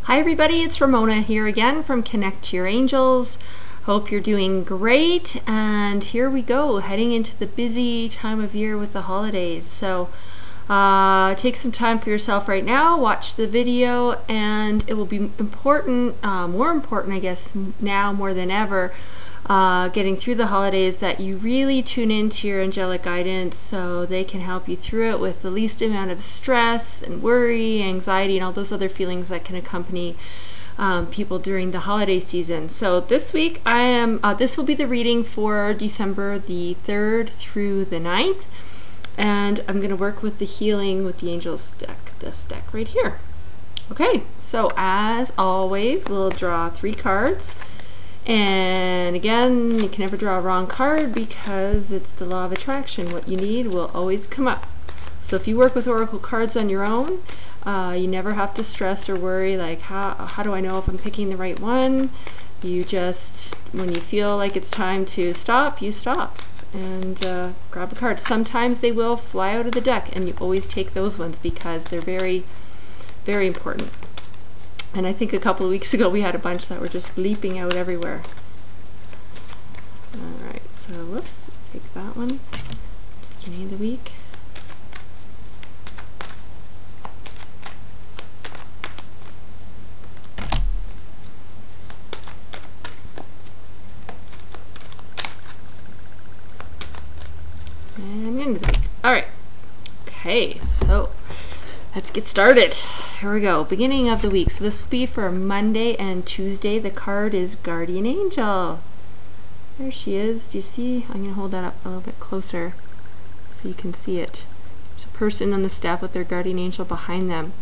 Hi everybody, it's Ramona here again from Connect to Your Angels. Hope you're doing great, and here we go, heading into the busy time of year with the holidays. So take some time for yourself right now, watch the video, and it will be important, more important I guess now more than ever, getting through the holidays, that you really tune into your angelic guidance so they can help you through it with the least amount of stress and worry, anxiety, and all those other feelings that can accompany people during the holiday season. So this week I am, this will be the reading for December the 3rd through the 9th, and I'm going to work with the healing with the angels deck, this deck right here. Okay, so as always, we'll draw 3 cards. And again, you can never draw a wrong card because it's the law of attraction. What you need will always come up. So if you work with oracle cards on your own, you never have to stress or worry like, how do I know if I'm picking the right one? You just, when you feel like it's time to stop, you stop and grab a card. Sometimes they will fly out of the deck, and you always take those ones because they're very, very important. And I think a couple of weeks ago we had a bunch that were just leaping out everywhere. Alright, so whoops, take that one. Beginning of the week. And end of the week. Alright. Okay, so let's get started. Here we go, beginning of the week. So this will be for Monday and Tuesday. The card is Guardian Angel. There she is. Do you see? I'm going to hold that up a little bit closer so you can see it. There's a person on the step with their guardian angel behind them.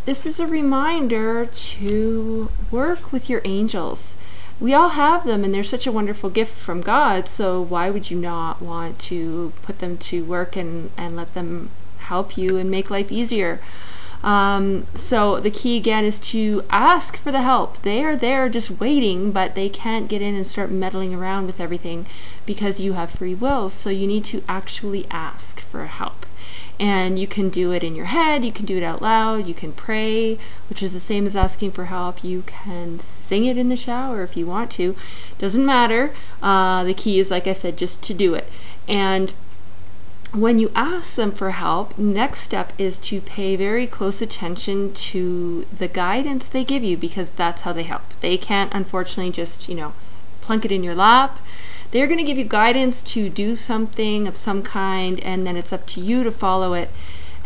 This is a reminder to work with your angels. We all have them, and they're such a wonderful gift from God, so why would you not want to put them to work and let them help you and make life easier? So the key again is to ask for the help. They are there just waiting, but they can't get in and start meddling around with everything because you have free will. So you need to actually ask for help. And you can do it in your head, you can do it out loud, you can pray, which is the same as asking for help. You can sing it in the shower if you want to. Doesn't matter. The key is, like I said, just to do it. And when you ask them for help, next step is to pay very close attention to the guidance they give you, because that's how they help. They can't, unfortunately, just, plunk it in your lap. They're going to give you guidance to do something of some kind, and then it's up to you to follow it.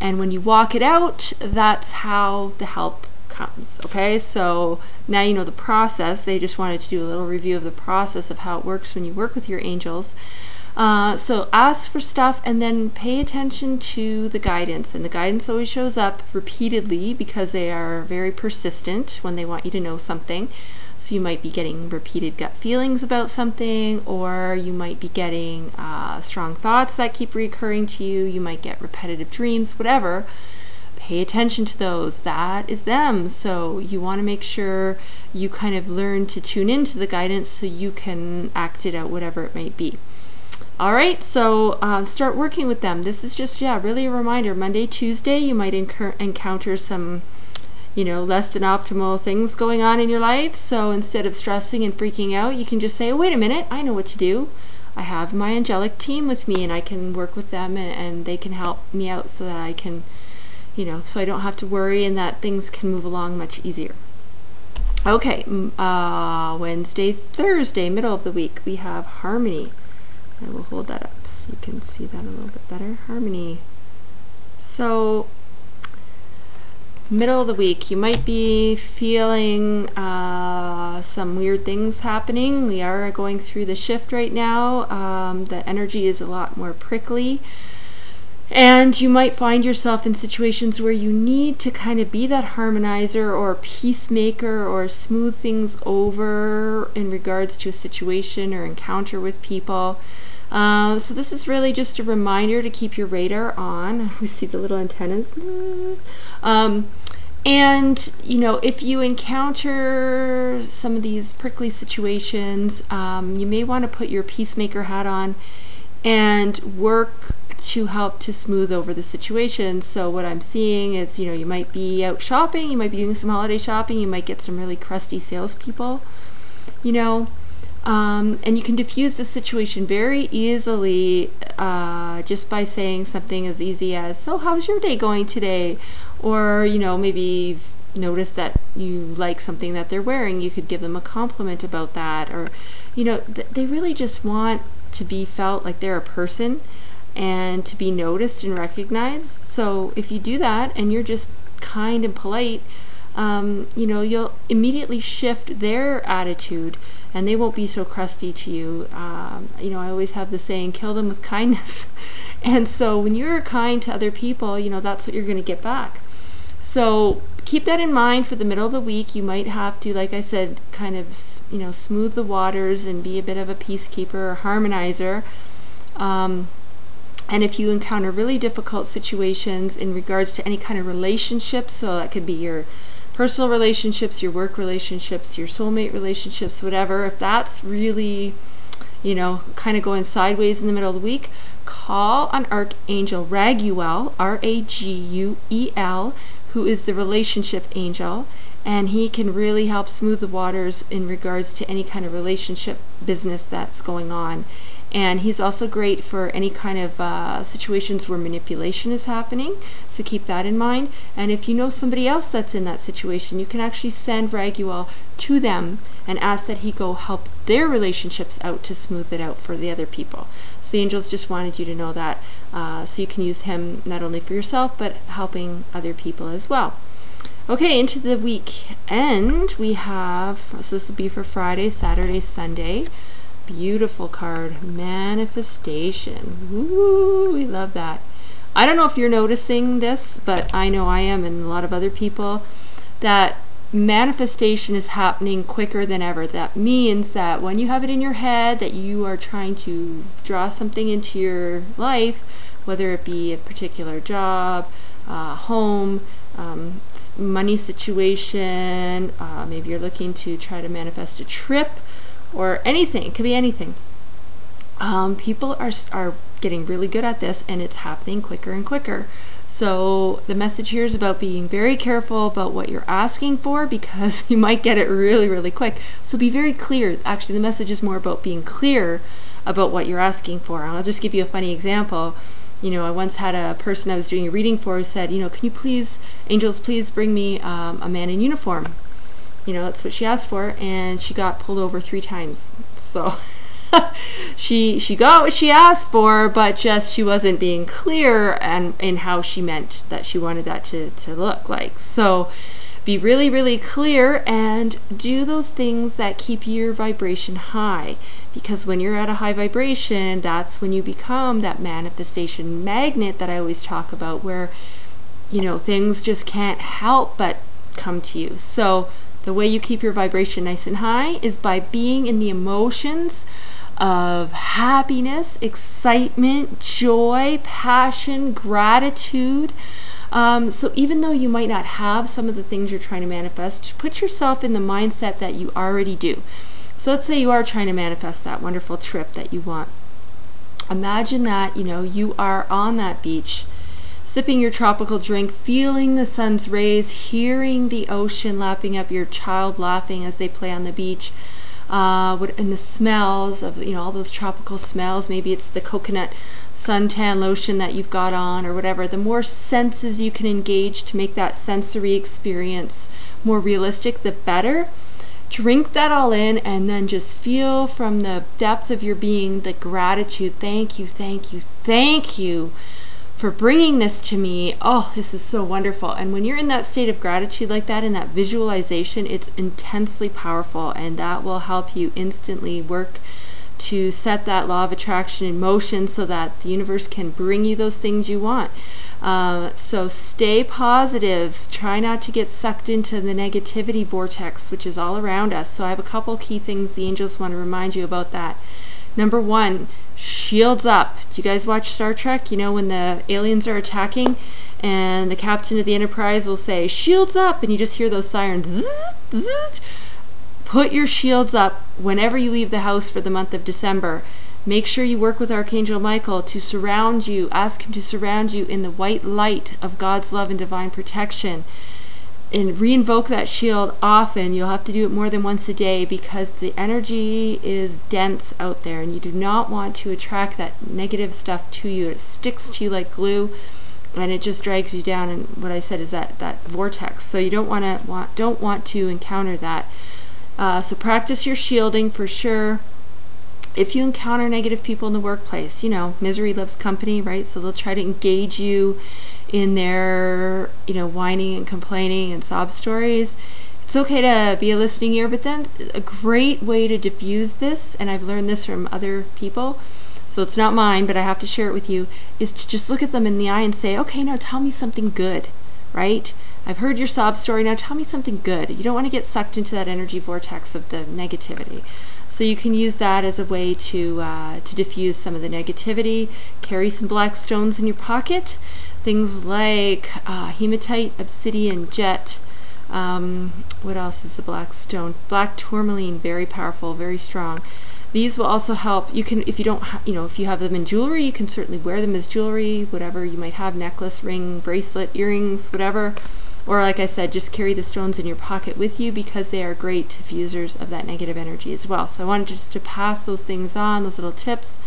And when you walk it out, that's how the help comes. Okay, so now you know the process. They just wanted to do a little review of the process of how it works when you work with your angels. So ask for stuff and then pay attention to the guidance, and the guidance always shows up repeatedly because they are very persistent when they want you to know something. So you might be getting repeated gut feelings about something, or you might be getting strong thoughts that keep recurring to you. You might get repetitive dreams, whatever. Pay attention to those. That is them. So you want to make sure you kind of learn to tune into the guidance so you can act it out, whatever it might be. Alright, so start working with them. This is just, really a reminder. Monday, Tuesday, you might encounter some, less than optimal things going on in your life. So instead of stressing and freaking out, you can just say, oh, wait a minute, I know what to do. I have my angelic team with me, and I can work with them, and they can help me out so that I can, so I don't have to worry, and that things can move along much easier. Okay, Wednesday, Thursday, middle of the week, we have Harmony. I will hold that up so you can see that a little bit better. Harmony. So, middle of the week, you might be feeling some weird things happening. We are going through the shift right now. The energy is a lot more prickly. And you might find yourself in situations where you need to kind of be that harmonizer or peacemaker or smooth things over in regards to a situation or encounter with people. So this is really just a reminder to keep your radar on. We see the little antennas. And, if you encounter some of these prickly situations, you may want to put your peacemaker hat on and work to help to smooth over the situation. So what I'm seeing is, you might be out shopping, you might be doing some holiday shopping, you might get some really crusty salespeople, and you can diffuse the situation very easily just by saying something as easy as, so how's your day going today? Or, maybe you've noticed that you like something that they're wearing, you could give them a compliment about that. Or, they really just want to be felt like they're a person and to be noticed and recognized. So if you do that and you're just kind and polite, you'll immediately shift their attitude and they won't be so crusty to you. I always have the saying, kill them with kindness. And so when you're kind to other people, that's what you're going to get back. So keep that in mind for the middle of the week. You might have to, like I said, kind of, smooth the waters and be a bit of a peacekeeper or harmonizer. And if you encounter really difficult situations in regards to any kind of relationships, so that could be your personal relationships, your work relationships, your soulmate relationships, whatever, if that's really, kind of going sideways in the middle of the week, call on Archangel Raguel, Raguel, who is the relationship angel, and he can really help smooth the waters in regards to any kind of relationship business that's going on. And he's also great for any kind of situations where manipulation is happening, so keep that in mind. And if you know somebody else that's in that situation, you can actually send Raguel to them and ask that he go help their relationships out to smooth it out for the other people. So the angels just wanted you to know that, so you can use him not only for yourself, but helping other people as well. Okay, into the weekend, we have, so this will be for Friday, Saturday, Sunday. Beautiful card, manifestation. Woo, we love that. I don't know if you're noticing this, but I know I am, and a lot of other people, that manifestation is happening quicker than ever. That means that when you have it in your head that you are trying to draw something into your life, whether it be a particular job, home, money situation, maybe you're looking to try to manifest a trip, or anything. It could be anything. People are getting really good at this, and it's happening quicker and quicker. So the message here is about being very careful about what you're asking for, because you might get it really, really quick. So be very clear. Actually, the message is more about being clear about what you're asking for. And I'll just give you a funny example. I once had a person I was doing a reading for who said, can you please, angels, please bring me a man in uniform. That's what she asked for, and she got pulled over 3 times. So she got what she asked for, but just she wasn't being clear in how she meant that she wanted that to look like. So be really, really clear and do those things that keep your vibration high, because when you're at a high vibration, that's when you become that manifestation magnet that I always talk about, where things just can't help but come to you. So the way you keep your vibration nice and high is by being in the emotions of happiness, excitement, joy, passion, gratitude. So even though you might not have some of the things you're trying to manifest, put yourself in the mindset that you already do. So let's say you are trying to manifest that wonderful trip that you want. Imagine that, you are on that beach, sipping your tropical drink, feeling the sun's rays, hearing the ocean lapping up, your child laughing as they play on the beach, and the smells of, all those tropical smells. Maybe it's the coconut suntan lotion that you've got on or whatever. The more senses you can engage to make that sensory experience more realistic, the better. Drink that all in, and then just feel from the depth of your being the gratitude. Thank you, thank you, thank you for bringing this to me. Oh, this is so wonderful. And when you're in that state of gratitude like that, in that visualization, it's intensely powerful, and that will help you instantly work to set that law of attraction in motion so that the universe can bring you those things you want. So stay positive. Try not to get sucked into the negativity vortex, which is all around us. So I have a couple key things the angels want to remind you about that. Number 1, shields up. Do you guys watch Star Trek? When the aliens are attacking and the captain of the Enterprise will say, shields up, and you just hear those sirens. Zzz, zzz. Put your shields up whenever you leave the house for the month of December. Make sure you work with Archangel Michael to surround you. Ask him to surround you in the white light of God's love and divine protection. And re-invoke that shield often. You'll have to do it more than once a day because the energy is dense out there, and you do not want to attract that negative stuff to you. It sticks to you like glue, and it just drags you down. And what I said is that vortex. So you don't want to encounter that. So practice your shielding for sure. If you encounter negative people in the workplace, you know, misery loves company, right? So they'll try to engage you in their, you know, whining and complaining and sob stories. It's okay to be a listening ear, but then a great way to diffuse this, and I've learned this from other people, so it's not mine, but I have to share it with you, is to just look at them in the eye and say, okay, now tell me something good, right? I've heard your sob story, now tell me something good. You don't want to get sucked into that energy vortex of the negativity. So you can use that as a way to diffuse some of the negativity. Carry some black stones in your pocket. Things like hematite, obsidian, jet. What else is a black stone? Black tourmaline, very powerful, very strong. These will also help. You can, if you don't, if you have them in jewelry, you can certainly wear them as jewelry, whatever you might have, necklace, ring, bracelet, earrings, whatever. Or like I said, just carry the stones in your pocket with you because they are great diffusers of that negative energy as well. So I wanted just to pass those things on, those little tips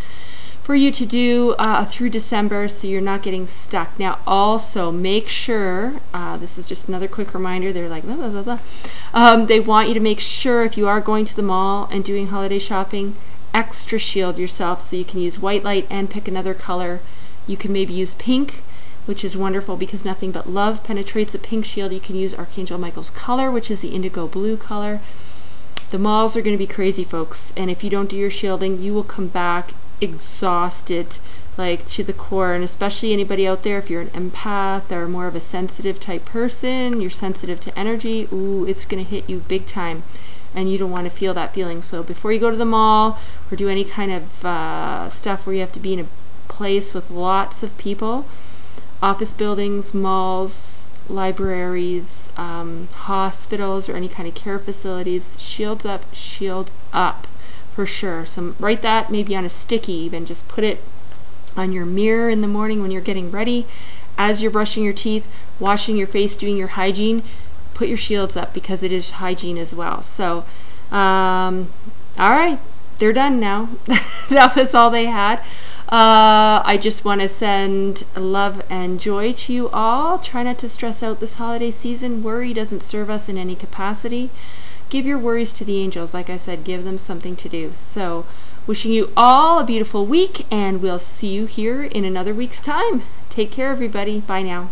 for you to do through December so you're not getting stuck. Now also make sure, this is just another quick reminder, they're like blah, blah, blah, blah. They want you to make sure if you are going to the mall and doing holiday shopping, extra shield yourself so you can use white light and pick another color. You can maybe use pink, which is wonderful because nothing but love penetrates a pink shield. You can use Archangel Michael's color, which is the indigo blue color. The malls are going to be crazy, folks, and if you don't do your shielding, you will come back exhausted, like to the core. And especially anybody out there, if you're an empath or more of a sensitive type person, you're sensitive to energy, ooh, it's going to hit you big time, and you don't want to feel that feeling. So before you go to the mall or do any kind of stuff where you have to be in a place with lots of people, office buildings, malls, libraries, hospitals, or any kind of care facilities, shields up for sure. So write that maybe on a sticky, even just put it on your mirror in the morning when you're getting ready, as you're brushing your teeth, washing your face, doing your hygiene. Put your shields up because it is hygiene as well. So all right, they're done now. That was all they had. I just want to send love and joy to you all. Try not to stress out this holiday season. Worry doesn't serve us in any capacity. Give your worries to the angels. Like I said, give them something to do. So wishing you all a beautiful week, and we'll see you here in another week's time. Take care, everybody. Bye now.